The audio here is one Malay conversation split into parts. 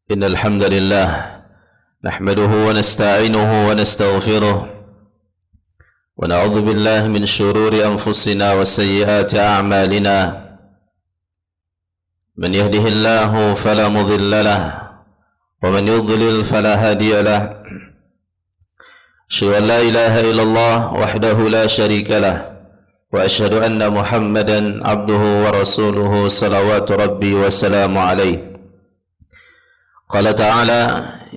إن الحمد لله نحمده ونستعينه ونستغفره ونعوذ بالله من شرور أنفسنا وسيئات أعمالنا من يهده الله فلا مضل له ومن يضلل فلا هادي له أشهد أن لا إله إلا الله وحده لا شريك له وأشهد أن محمدا عبده ورسوله صلوات ربي وسلام عليه. قال تعالى: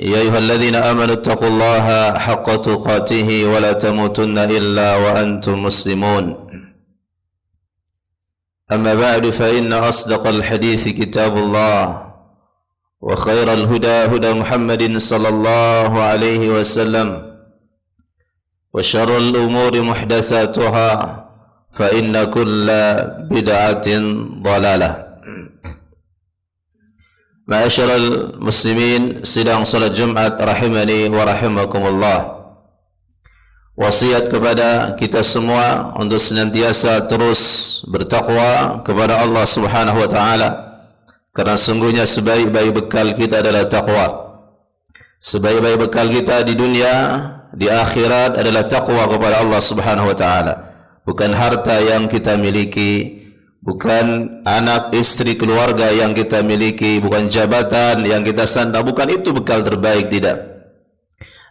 يا أيها الذين آمنوا اتقوا الله حق تقاته ولا تموتن إلا وأنتم مسلمون. أما بعد فإن أصدق الحديث كتاب الله وخير الهدى هدى محمد صلى الله عليه وسلم وشر الأمور محدثاتها فإن كل بدعة ضلالة. Ma'asyiral muslimin sidang salat Jumat rahimani wa rahimakumullah. Wasiat kepada kita semua untuk senantiasa terus bertakwa kepada Allah Subhanahu wa taala, karena sungguhnya sebaik-baik bekal kita adalah takwa. Sebaik-baik bekal kita di dunia, di akhirat adalah takwa kepada Allah Subhanahu wa taala. Bukan harta yang kita miliki, bukan anak, istri, keluarga yang kita miliki, bukan jabatan yang kita sandang, bukan itu bekal terbaik, tidak.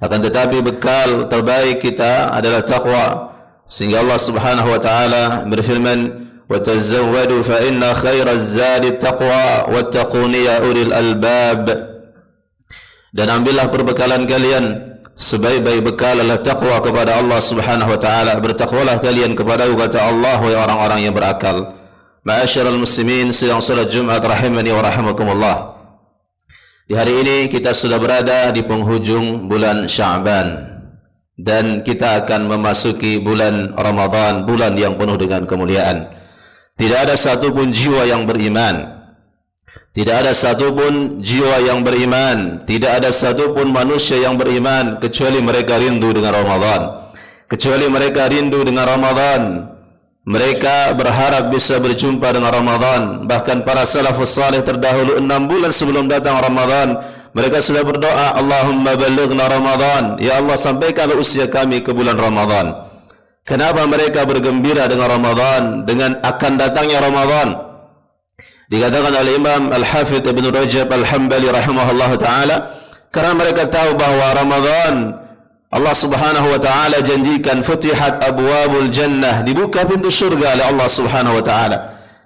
Akan tetapi bekal terbaik kita adalah takwa. Sehingga Allah Subhanahu wa taala berfirman: "Wa tazawwadu fa inna khairaz zadi taqwa wattaquni ya ulil albab." Dan ambillah perbekalan kalian, sebaik-baik bekal adalah takwa kepada Allah Subhanahu wa taala. Bertakwalah kalian kepada-Ku, kata Allah, wahai orang-orang yang berakal. Ma'asyiral muslimin sidang salat Jumat rahimani wa rahimakumullah. Di hari ini kita sudah berada di penghujung bulan Sya'ban dan kita akan memasuki bulan Ramadan, bulan yang penuh dengan kemuliaan. Tidak ada satupun jiwa yang beriman, tidak ada satupun jiwa yang beriman, tidak ada satupun manusia yang beriman kecuali mereka rindu dengan Ramadan. Kecuali mereka rindu dengan Ramadan, mereka berharap bisa berjumpa dengan Ramadan. Bahkan para salafus salih terdahulu 6 bulan sebelum datang Ramadan, mereka sudah berdoa, Allahumma balighna Ramadan, ya Allah sampaikanlah usia kami ke bulan Ramadan. Kenapa mereka bergembira dengan Ramadan, dengan akan datangnya Ramadan? Dikatakan oleh Imam Al-Hafidh Ibn Rajab Al-Hambali rahimahullah ta'ala, karena mereka tahu bahawa Ramadan Allah Subhanahu wa taala janjikan futihat abwabul jannah, dibuka pintu surga oleh Allah Subhanahu wa taala.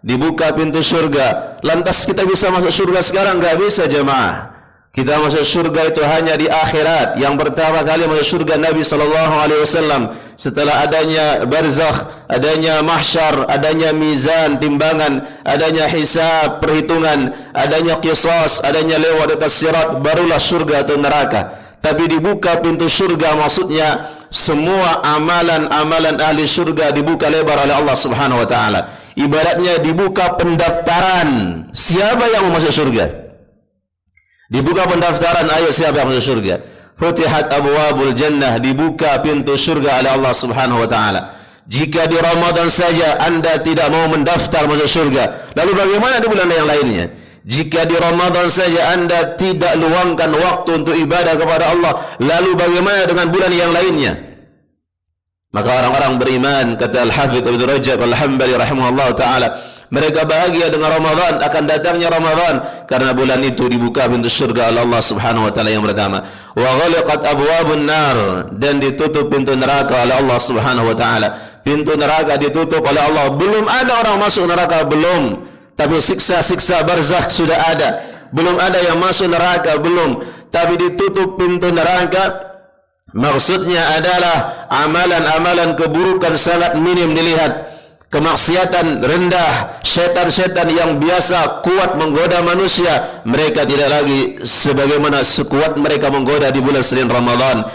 Dibuka pintu surga. Lantas kita bisa masuk surga sekarang? Enggak bisa, jemaah. Kita masuk surga itu hanya di akhirat. Yang pertama kali masuk surga Nabi sallallahu alaihi wasallam setelah adanya barzakh, adanya mahsyar, adanya mizan, timbangan, adanya hisab, perhitungan, adanya qisas, adanya lewat atas sirat, barulah surga atau neraka. Tapi dibuka pintu surga, maksudnya semua amalan-amalan ahli surga dibuka lebar oleh Allah Subhanahu wa taala. Ibaratnya dibuka pendaftaran siapa yang mau masuk surga. Dibuka pendaftaran, ayo siapa yang masuk surga. Futihat abwabul jannah, dibuka pintu surga oleh Allah Subhanahu wa taala. Jika di Ramadan saja Anda tidak mau mendaftar masuk surga, lalu bagaimana di bulan yang lainnya? Jika di Ramadan saja Anda tidak luangkan waktu untuk ibadah kepada Allah, lalu bagaimana dengan bulan yang lainnya? Maka orang-orang beriman, kata Al-Hafidh Ibn Rajab Al-Hambali rahimahullah ta'ala, mereka bahagia dengan Ramadan, akan datangnya Ramadan, karena bulan itu dibuka pintu surga oleh Allah Subhanahu wa ta'ala yang pertama. Wa ghaliqat abwabun nar, dan ditutup pintu neraka oleh Allah Subhanahu wa ta'ala. Pintu neraka ditutup oleh Allah. Belum ada orang masuk neraka, belum. Tapi siksa-siksa barzakh sudah ada. Belum ada yang masuk neraka, belum. Tapi ditutup pintu neraka, maksudnya adalah amalan-amalan keburukan sangat minim dilihat. Kemaksiatan rendah, syaitan-syaitan yang biasa kuat menggoda manusia, mereka tidak lagi sebagaimana sekuat mereka menggoda di bulan Senin Ramadan.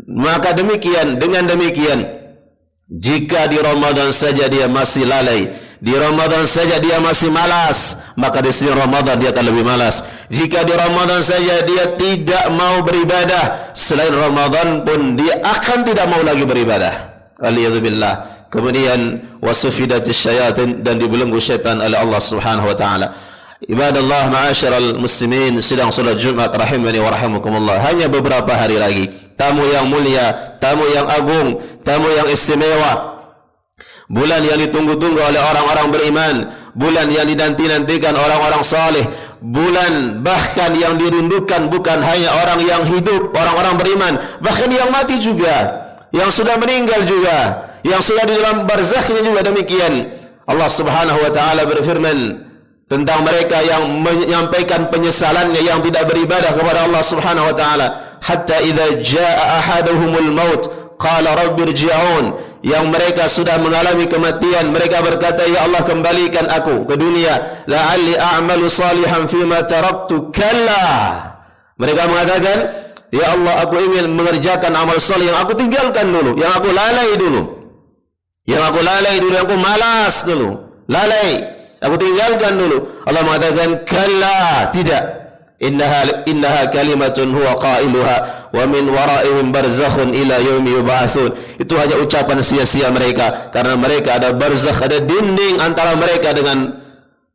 Maka demikian, dengan demikian, jika di Ramadan saja dia masih lalai, di Ramadan saja dia masih malas, maka di sini Ramadan dia akan lebih malas. Jika di Ramadan saja dia tidak mau beribadah, selain Ramadan pun dia akan tidak mau lagi beribadah. Waliyadzubillah. Kemudian wasufidatis syayatin, dan dibelenggu syaitan oleh Allah Subhanahu wa taala. Ibadallah ma'asyiral muslimin, sidang salat Jumat rahimani wa rahimakumullah. Hanya beberapa hari lagi. Tamu yang mulia, tamu yang agung, tamu yang istimewa. Bulan yang ditunggu-tunggu oleh orang-orang beriman, bulan yang dinanti-nantikan orang-orang saleh, bulan bahkan yang dirindukan bukan hanya orang yang hidup, orang-orang beriman, bahkan yang mati juga, yang sudah meninggal juga, yang sudah di dalam barzakhnya juga demikian. Allah Subhanahu wa taala berfirman tentang mereka yang menyampaikan penyesalannya yang tidak beribadah kepada Allah Subhanahu wa taala, hatta idza jaa ahaduhumul maut qala rabbirji'un, yang mereka sudah mengalami kematian, mereka berkata, ya Allah kembalikan aku ke dunia, la'alli a'malu salihan fima taraktu, kalla. Mereka mengatakan, ya Allah aku ingin mengerjakan amal saleh yang aku tinggalkan dulu, yang aku lalai dulu, yang aku malas dulu, lalai, aku tinggalkan dulu. Allah mengatakan, kalla, tidak. Innaha kalimatun huwa qailuha wa min waraihim barzakhun ila yaumi yub'atsun. Itu hanya ucapan sia-sia mereka, karena mereka ada barzakh, ada dinding antara mereka dengan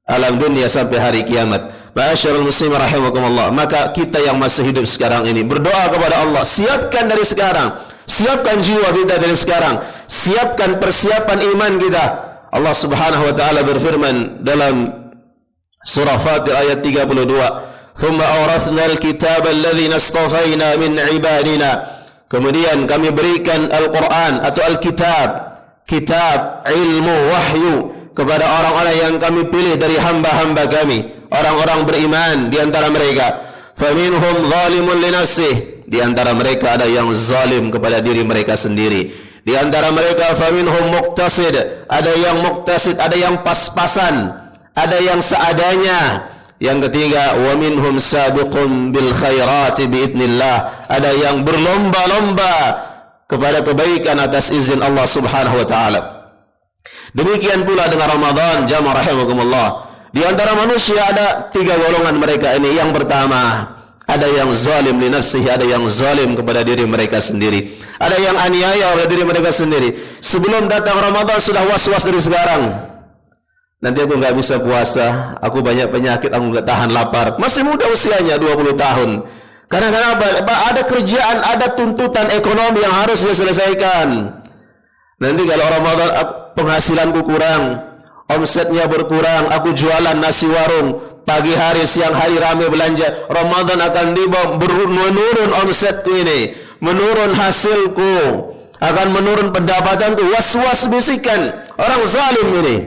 alam dunia sampai hari kiamat. Ma'asyiral muslimin rahimakumullah. Maka kita yang masih hidup sekarang ini berdoa kepada Allah, siapkan dari sekarang, siapkan jiwa kita dari sekarang, siapkan persiapan iman kita. Allah Subhanahu wa taala berfirman dalam surah Fatir ayat 32, "Tsumma awrathna al-kitaba alladhina istafayna min ibadina." Kemudian kami berikan Al-Qur'an atau Al-Kitab, kitab ilmu wahyu kepada orang-orang yang kami pilih dari hamba-hamba kami, orang-orang beriman di antara mereka. Faminhum zalimun li nafsihi, di antara mereka ada yang zalim kepada diri mereka sendiri. Di antara mereka faminhum muqtasid, ada yang muqtasid, ada yang pas-pasan, ada yang seadanya. Yang ketiga, wa minhum sabiqun bil khairati biidznillah, ada yang berlomba-lomba kepada kebaikan atas izin Allah Subhanahu wa taala. Demikian pula dengan Ramadan, jamaah rahimakumullah. Di antara manusia ada 3 golongan mereka ini. Yang pertama, ada yang zalim li nafsihi, ada yang zalim kepada diri mereka sendiri, ada yang aniaya oleh diri mereka sendiri. Sebelum datang Ramadan sudah was-was dari sekarang, nanti aku nggak bisa puasa, aku banyak penyakit, aku nggak tahan lapar. Masih muda usianya 20 tahun. Karena kenapa? Ada kerjaan, ada tuntutan ekonomi yang harus diselesaikan. Nanti kalau Ramadan penghasilanku kurang, omsetnya berkurang, aku jualan nasi warung, pagi hari, siang hari ramai belanja. Ramadan akan tiba, menurun omsetku ini, menurun hasilku, akan menurun pendapatanku. Was-was bisikan orang zalim ini.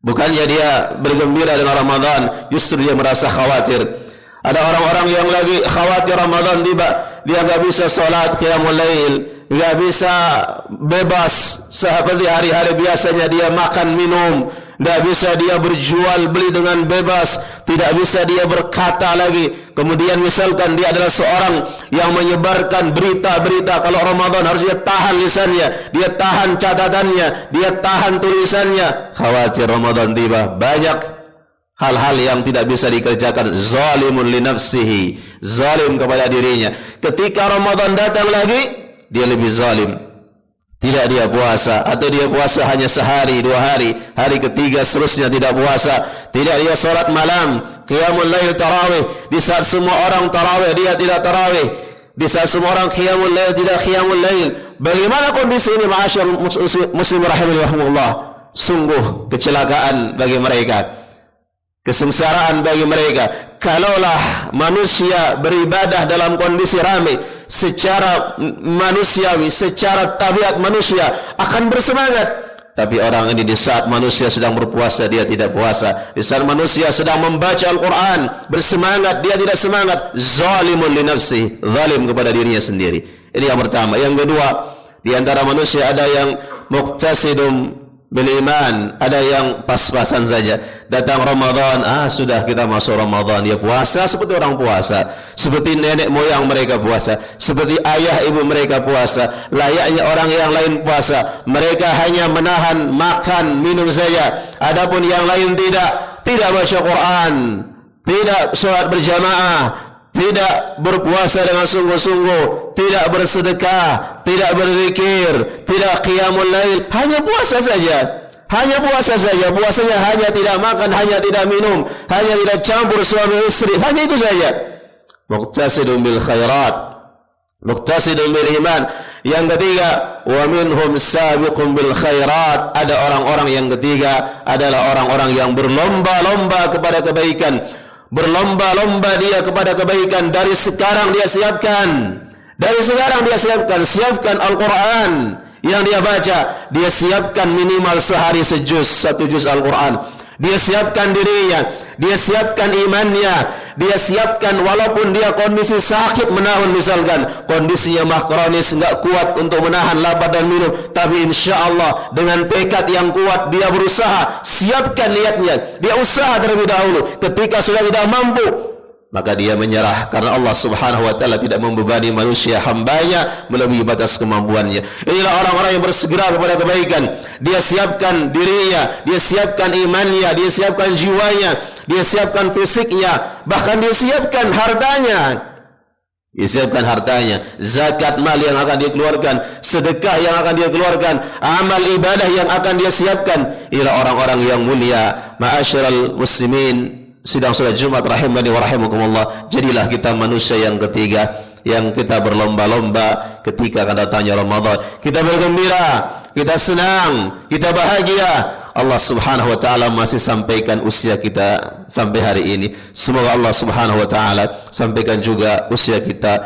Bukannya dia bergembira dengan Ramadan, justru dia merasa khawatir. Ada orang-orang yang lagi khawatir Ramadan tiba, dia nggak bisa sholat qiyamul lail, nggak bisa bebas seperti hari-hari biasanya dia makan minum, nggak bisa dia berjual beli dengan bebas, tidak bisa dia berkata lagi. Kemudian misalkan dia adalah seorang yang menyebarkan berita-berita, kalau Ramadan harus dia tahan lisannya, dia tahan catatannya, dia tahan tulisannya. Khawatir Ramadan tiba, banyak hal-hal yang tidak bisa dikerjakan. Zalimun li nafsihi, zalim kepada dirinya. Ketika Ramadan datang lagi, dia lebih zalim. Tidak dia puasa, atau dia puasa hanya sehari, 2 hari, hari ketiga seterusnya tidak puasa. Tidak dia salat malam, qiyamul lail, tarawih. Di saat semua orang tarawih, dia tidak tarawih. Di saat semua orang qiyamul lail, tidak qiyamul lail. Bagaimana kondisi ini, ma'asyar muslim rahimahullah? Sungguh kecelakaan bagi mereka, kesengsaraan bagi mereka. Kalaulah manusia beribadah dalam kondisi ramai, secara manusiawi, secara tabiat manusia akan bersemangat. Tapi orang ini di saat manusia sedang berpuasa, dia tidak puasa. Di saat manusia sedang membaca Al-Quran, bersemangat, dia tidak semangat. Zalimun li nafsihi, zalim kepada dirinya sendiri. Ini yang pertama. Yang kedua, di antara manusia ada yang muqtasidum bil iman, ada yang pas-pasan saja. Datang Ramadan, sudah kita masuk Ramadan, dia puasa seperti orang puasa, seperti nenek moyang mereka puasa, seperti ayah ibu mereka puasa, layaknya orang yang lain puasa. Mereka hanya menahan makan minum saja. Adapun yang lain tidak baca Quran, tidak sholat berjamaah, tidak berpuasa dengan sungguh-sungguh, tidak bersedekah, tidak berzikir, tidak qiyamul lail, hanya puasa saja. Hanya puasa saja, puasanya hanya tidak makan, hanya tidak minum, hanya tidak campur suami istri, hanya itu saja. Muqtasidun bil khairat, muqtasidun bil iman. Yang ketiga, wa minhum sabiqun bil khairat. Ada orang-orang yang ketiga adalah orang-orang yang berlomba-lomba kepada kebaikan. Berlomba-lomba dia kepada kebaikan. Dari sekarang dia siapkan. Dari sekarang dia siapkan Al-Quran yang dia baca. Dia siapkan minimal sehari satu juz Al-Quran. Dia siapkan dirinya, dia siapkan imannya, dia siapkan walaupun dia kondisi sakit menahun, misalkan kondisinya mah kronis, enggak kuat untuk menahan lapar dan minum, tapi insya Allah dengan tekad yang kuat dia berusaha, siapkan niatnya, dia usaha terlebih dahulu. Ketika sudah tidak mampu, maka dia menyerah, karena Allah Subhanahu wa ta'ala tidak membebani manusia hambanya melebihi batas kemampuannya. Inilah orang-orang yang bersegera kepada kebaikan. Dia siapkan dirinya, dia siapkan imannya, dia siapkan jiwanya, dia siapkan fisiknya, bahkan dia siapkan hartanya. Dia siapkan hartanya, zakat mal yang akan dia keluarkan, sedekah yang akan dia keluarkan, amal ibadah yang akan dia siapkan. Inilah orang-orang yang mulia. Ma'asyiral muslimin, sidang salat Jumat rahimani wa rahimakumullah. Jadilah kita manusia yang ketiga, yang kita berlomba-lomba ketika akan datangnya Ramadan. Kita bergembira, kita senang, kita bahagia. Allah Subhanahu wa ta'ala masih sampaikan usia kita sampai hari ini. Semoga Allah Subhanahu wa ta'ala sampaikan juga usia kita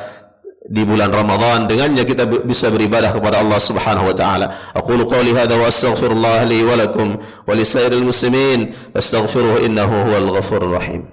di bulan Ramadan, dengannya kita bisa beribadah kepada Allah Subhanahu wa taala. Aqulu qouli hadza wa astaghfirullah li wa lakum wa li sairil muslimin fastaghfiruhu innahu huwal ghafurur rahim.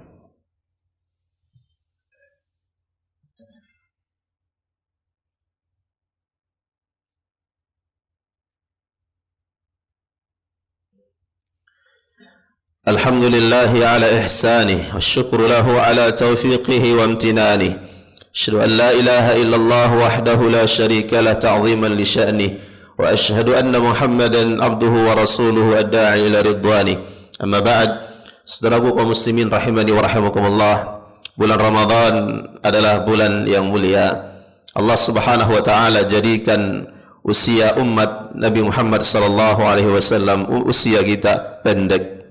Alhamdulillahi ala ihsanih wasyukru lahu ala taufiqihi wa amtinanihi. Asyhadu an la ilaha illallah wahdahu la syarika lah ta'ziman li sya'nih, wa asyhadu anna Muhammadan abduhu wa rasuluhu ad-da'i ila ridwani. Amma ba'd. Saudaraku kaum muslimin rahimani wa rahimakumullah, bulan Ramadan adalah bulan yang mulia. Allah Subhanahu wa taala jadikan usia umat Nabi Muhammad sallallahu alaihi wasallam usia kita pendek,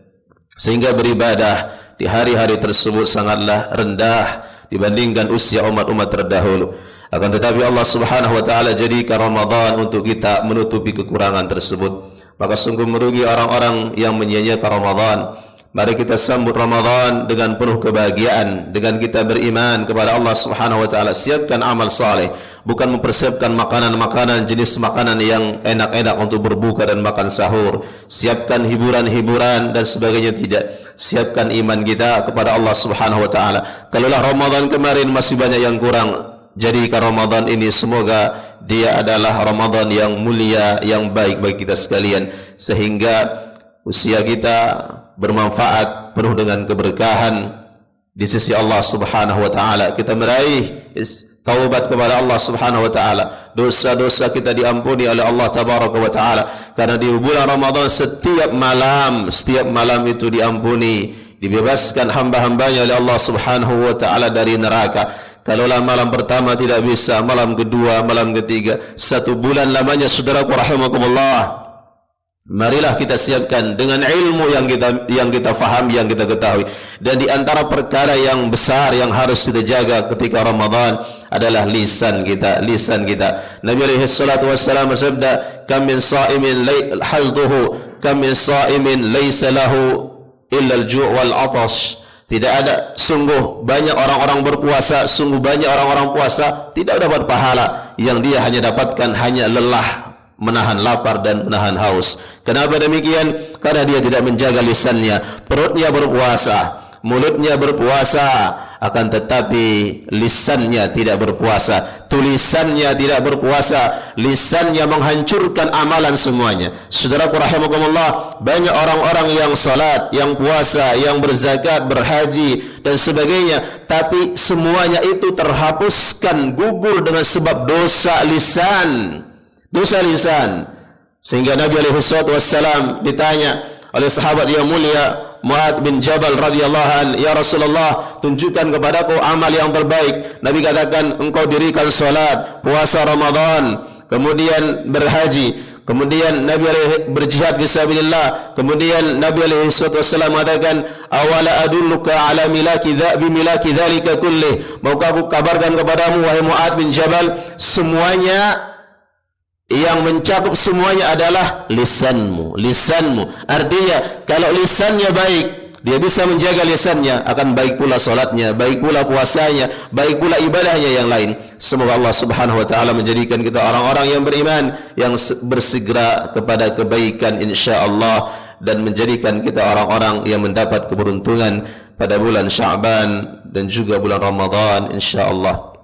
sehingga beribadah di hari-hari tersebut sangatlah rendah dibandingkan usia umat-umat terdahulu. Akan tetapi Allah Subhanahu wa taala jadikan Ramadan untuk kita menutupi kekurangan tersebut. Maka sungguh merugi orang-orang yang menyia-nyiakan Ramadan. Mari kita sambut Ramadan dengan penuh kebahagiaan, dengan kita beriman kepada Allah Subhanahu wa taala. Siapkan amal saleh, bukan mempersiapkan makanan-makanan, jenis makanan yang enak-enak untuk berbuka dan makan sahur. Siapkan hiburan-hiburan dan sebagainya, tidak. Siapkan iman kita kepada Allah Subhanahu wa taala. Kalaulah Ramadan kemarin masih banyak yang kurang, jadikan Ramadan ini semoga dia adalah Ramadan yang mulia, yang baik bagi kita sekalian, sehingga usia kita bermanfaat, penuh dengan keberkahan di sisi Allah Subhanahu wa taala. Kita meraih taubat kepada Allah Subhanahu wa taala. Dosa-dosa kita diampuni oleh Allah tabaraka wa taala, karena di bulan Ramadan setiap malam itu diampuni, dibebaskan hamba-hambanya oleh Allah Subhanahu wa taala dari neraka. Kalaulah malam pertama tidak bisa, malam kedua, malam ketiga, 1 bulan lamanya, saudaraku rahimakumullah. Marilah kita siapkan dengan ilmu yang kita fahami, yang kita ketahui. Dan di antara perkara yang besar yang harus kita jaga ketika Ramadan adalah lisan kita. Nabi alaihi salatu wassalam bersabda, "Kam min sha'imin halduhu, kam min sha'imin laysa lahu illa al-ju' wal 'atash." Tidak ada, sungguh banyak orang-orang berpuasa, sungguh banyak orang-orang puasa tidak dapat pahala, yang dia hanya dapatkan hanya lelah, menahan lapar dan menahan haus. Kenapa demikian? Karena dia tidak menjaga lisannya. Perutnya berpuasa, mulutnya berpuasa, akan tetapi lisannya tidak berpuasa, tulisannya tidak berpuasa, lisannya menghancurkan amalan semuanya. Saudaraku rahimakumullah, banyak orang-orang yang salat, yang puasa, yang berzakat, berhaji dan sebagainya, tapi semuanya itu terhapuskan, gugur dengan sebab dosa lisan. Sehingga Nabi alaihi wassalam ditanya oleh sahabat yang mulia Mu'adz bin Jabal radhiyallahu an, "Ya Rasulullah, tunjukkan kepadaku amal yang terbaik." Nabi katakan, "Engkau dirikan salat, puasa Ramadan, kemudian berhaji, Kemudian Nabi berjihad fisabilillah. Kemudian Nabi alaihi wasallam mengatakan, awala adulluka ala milaki dzalika kullih. Maukah aku kabarkan kepadamu wahai Mu'adz bin Jabal, semuanya yang mencakup semuanya adalah lisanmu. Artinya kalau lisannya baik, dia bisa menjaga lisannya, akan baik pula salatnya, baik pula puasanya, baik pula ibadahnya yang lain. Semoga Allah Subhanahu wa taala menjadikan kita orang-orang yang beriman, yang bersegera kepada kebaikan insyaallah, dan menjadikan kita orang-orang yang mendapat keberuntungan pada bulan Sya'ban dan juga bulan Ramadan insyaallah.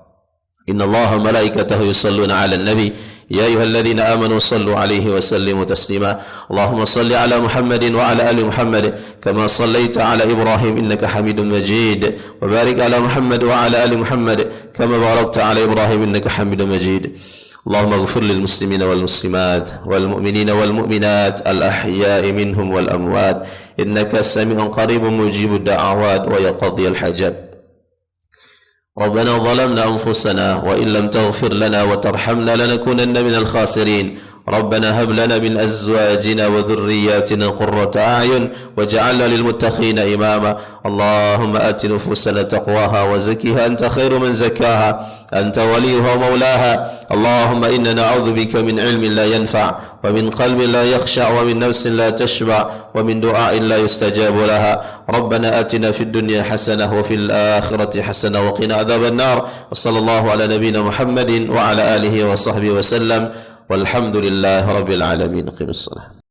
Innallaha wa malaikatahu yusalluna 'alan nabi يا أيها الذين آمنوا صلوا عليه وسلموا تسليما اللهم صل على محمد وعلى آل محمد كما صليت على إبراهيم إنك حميد مجيد وبارك على محمد وعلى آل محمد كما باركت على إبراهيم إنك حميد مجيد اللهم اغفر للمسلمين والمسلمات والمؤمنين والمؤمنات الأحياء منهم والأموات إنك سميع قريب مجيب الدعوات ويقضي الحاجات ربنا ظلمنا أنفسنا وإن لم تغفر لنا وترحمنا لنكونن من الخاسرين ربنا هب لنا من أزواجنا وذرياتنا قرة أعين واجعلنا للمتقين إماما اللهم آت نفوسنا تقواها وزكها أنت خير من زكاها أنت وليها ومولاها اللهم إنا نعوذ بك من علم لا ينفع ومن قلب لا يخشع ومن نفس لا تشبع ومن دعاء لا يستجاب لها ربنا آتنا في الدنيا حسنة وفي الآخرة حسنة وقنا عذاب النار وصلى الله على نبينا محمد وعلى آله وصحبه وسلم والحمد لله رب العالمين. قم الصلاة.